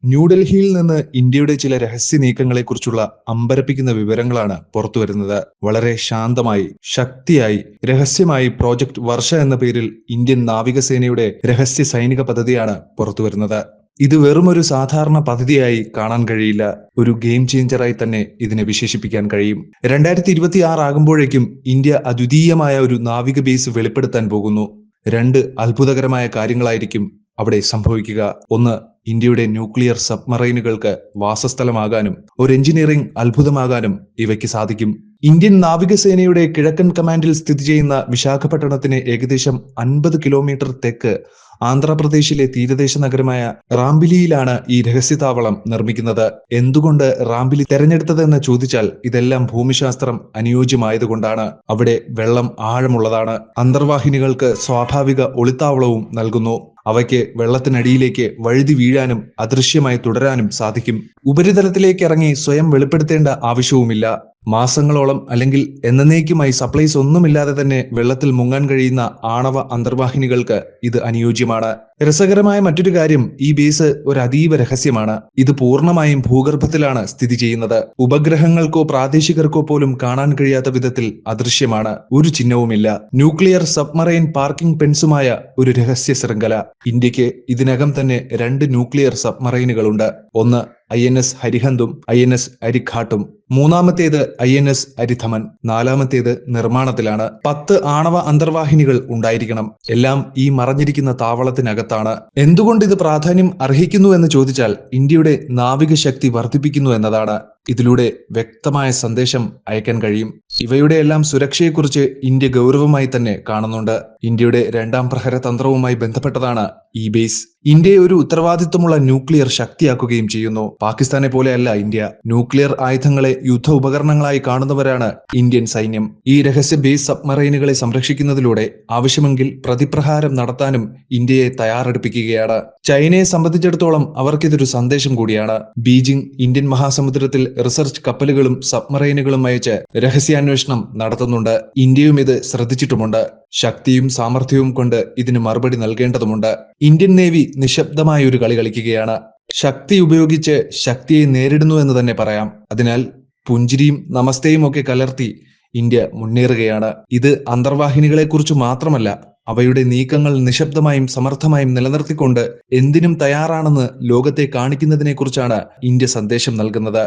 ന്യൂഡൽഹിയിൽ നിന്ന് ഇന്ത്യയുടെ ചില രഹസ്യ നീക്കങ്ങളെക്കുറിച്ചുള്ള അമ്പരപ്പിക്കുന്ന വിവരങ്ങളാണ് പുറത്തുവരുന്നത്. വളരെ ശാന്തമായി, ശക്തിയായി, രഹസ്യമായി പ്രോജക്ട് വർഷ എന്ന പേരിൽ ഇന്ത്യൻ നാവികസേനയുടെ രഹസ്യ സൈനിക പദ്ധതിയാണ് പുറത്തുവരുന്നത്. ഇത് വെറുമൊരു സാധാരണ പദ്ധതിയായി കാണാൻ കഴിയില്ല. ഒരു ഗെയിം ചേഞ്ചറായി തന്നെ ഇതിനെ വിശേഷിപ്പിക്കാൻ കഴിയും. 2026 ആകുമ്പോഴേക്കും ഇന്ത്യ അദ്വിതീയമായ ഒരു നാവിക ബേസ് വെളിപ്പെടുത്താൻ പോകുന്നു. രണ്ട് അത്ഭുതകരമായ കാര്യങ്ങളായിരിക്കും അവിടെ സംഭവിക്കുക. ഒന്ന്, ഇന്ത്യയുടെ ന്യൂക്ലിയർ സബ്മറൈനുകൾക്ക് വാസസ്ഥലമാകാനും ഒരു എഞ്ചിനീയറിംഗ് അത്ഭുതമാകാനും ഇവയ്ക്ക് സാധിക്കും. ഇന്ത്യൻ നാവികസേനയുടെ കിഴക്കൻ കമാൻഡിൽ സ്ഥിതി ചെയ്യുന്ന വിശാഖപട്ടണത്തിന് ഏകദേശം 50 കിലോമീറ്റർ തെക്ക് ആന്ധ്രാപ്രദേശിലെ തീരദേശ നഗരമായ റാംബിലിയിലാണ് ഈ രഹസ്യതാവളം നിർമ്മിക്കുന്നത്. എന്തുകൊണ്ട് റാംബിലി തെരഞ്ഞെടുത്തതെന്ന് ചോദിച്ചാൽ ഇതെല്ലാം ഭൂമിശാസ്ത്രം അനുയോജ്യമായതുകൊണ്ടാണ്. അവിടെ വെള്ളം ആഴമുള്ളതാണ്. അന്തർവാഹിനികൾക്ക് സ്വാഭാവിക ഒളിത്താവളവും നൽകുന്നു. അവയ്ക്ക് വെള്ളത്തിനടിയിലേക്ക് വഴുതി വീഴാനും അദൃശ്യമായി തുടരാനും സാധിക്കും. ഉപരിതലത്തിലേക്ക് ഇറങ്ങി സ്വയം വെളിപ്പെടുത്തേണ്ട ആവശ്യവുമില്ല. മാസങ്ങളോളം അല്ലെങ്കിൽ എന്നേക്കുമായി സപ്ലൈസ് ഒന്നുമില്ലാതെ തന്നെ വെള്ളത്തിൽ മുങ്ങാൻ കഴിയുന്ന ആണവ അന്തർവാഹിനികൾക്ക് ഇത് അനുയോജ്യമാണ്. രസകരമായ മറ്റൊരു കാര്യം, ഈ ബേസ് ഒരു അതീവ രഹസ്യമാണ്. ഇത് പൂർണ്ണമായും ഭൂഗർഭത്തിലാണ് സ്ഥിതി ചെയ്യുന്നത്. ഉപഗ്രഹങ്ങൾക്കോ പ്രാദേശികർക്കോ പോലും കാണാൻ കഴിയാത്ത വിധത്തിൽ അദൃശ്യമാണ്. ഒരു ചിഹ്നവുമില്ല. ന്യൂക്ലിയർ സബ്മറൈൻ പാർക്കിംഗ് പെൻസുമായ ഒരു രഹസ്യ ശൃംഖല. ഇന്ത്യക്ക് ഇതിനകം തന്നെ 2 ന്യൂക്ലിയർ സബ്മറൈനുകളുണ്ട്. ഒന്ന് INS ഹരിഹന്തും INS അരിഘാട്ടും. മൂന്നാമത്തേത് INS അരിധമൻ. നാലാമത്തേത് നിർമ്മാണത്തിലാണ്. 10 ആണവ അന്തർവാഹിനികൾ ഉണ്ടായിരിക്കണം. എല്ലാം ഈ മറഞ്ഞിരിക്കുന്ന താവളത്തിനകത്താണ്. എന്തുകൊണ്ട് ഇത് പ്രാധാന്യം അർഹിക്കുന്നു എന്ന് ചോദിച്ചാൽ ഇന്ത്യയുടെ നാവിക ശക്തി വർദ്ധിപ്പിക്കുന്നു എന്നതാണ്. ഇതിലൂടെ വ്യക്തമായ സന്ദേശം അയക്കാൻ കഴിയും. ഇവയുടെ എല്ലാം സുരക്ഷയെക്കുറിച്ച് ഇന്ത്യ ഗൗരവമായി തന്നെ കാണുന്നുണ്ട്. ഇന്ത്യയുടെ 2ാം പ്രഹര തന്ത്രവുമായി ബന്ധപ്പെട്ടതാണ് ഈ ബേസ്. ഇന്ത്യയെ ഒരു ഉത്തരവാദിത്വമുള്ള ന്യൂക്ലിയർ ശക്തിയാക്കുകയും ചെയ്യുന്നു. പാകിസ്ഥാനെ പോലെയല്ല ഇന്ത്യ. ന്യൂക്ലിയർ ആയുധങ്ങളെ യുദ്ധ ഉപകരണങ്ങളായി കാണുന്നവരാണ് ഇന്ത്യൻ സൈന്യം. ഈ രഹസ്യ ബേസ് സബ്മറൈനുകളെ സംരക്ഷിക്കുന്നതിലൂടെ ആവശ്യമെങ്കിൽ പ്രതിപ്രഹാരം നടത്താനും ഇന്ത്യയെ തയ്യാറെടുപ്പിക്കുകയാണ്. ചൈനയെ സംബന്ധിച്ചിടത്തോളം അവർക്കിതൊരു സന്ദേശം കൂടിയാണ്. ബീജിംഗ് ഇന്ത്യൻ മഹാസമുദ്രത്തിൽ റിസർച്ച് കപ്പലുകളും സബ്മറൈനുകളും അയച്ച് രഹസ്യാന്വേഷണം നടത്തുന്നുണ്ട്. ഇന്ത്യയും ഇത് ശ്രദ്ധിച്ചിട്ടുമുണ്ട്. ശക്തിയും സാമർഥ്യവും കൊണ്ട് ഇതിന് മറുപടി നൽകേണ്ടതുണ്ട്. ഇന്ത്യൻ നേവി നിശബ്ദമായ ഒരു കളി കളിക്കുകയാണ്. ശക്തി ഉപയോഗിച്ച് ശക്തിയെ നേരിടുന്നു എന്ന് തന്നെ പറയാം. അതിനാൽ പുഞ്ചിരിയും നമസ്തയും ഒക്കെ കലർത്തി ഇന്ത്യ മുന്നേറുകയാണ്. ഇത് അന്തർവാഹിനികളെക്കുറിച്ച് മാത്രമല്ല, അവയുടെ നീക്കങ്ങൾ നിശബ്ദമായും സമർത്ഥമായും നിലനിർത്തിക്കൊണ്ട് എന്തിനും തയ്യാറാണെന്ന് ലോകത്തെ കാണിക്കുന്നതിനെക്കുറിച്ചാണ് ഇന്ത്യ സന്ദേശം നൽകുന്നത്.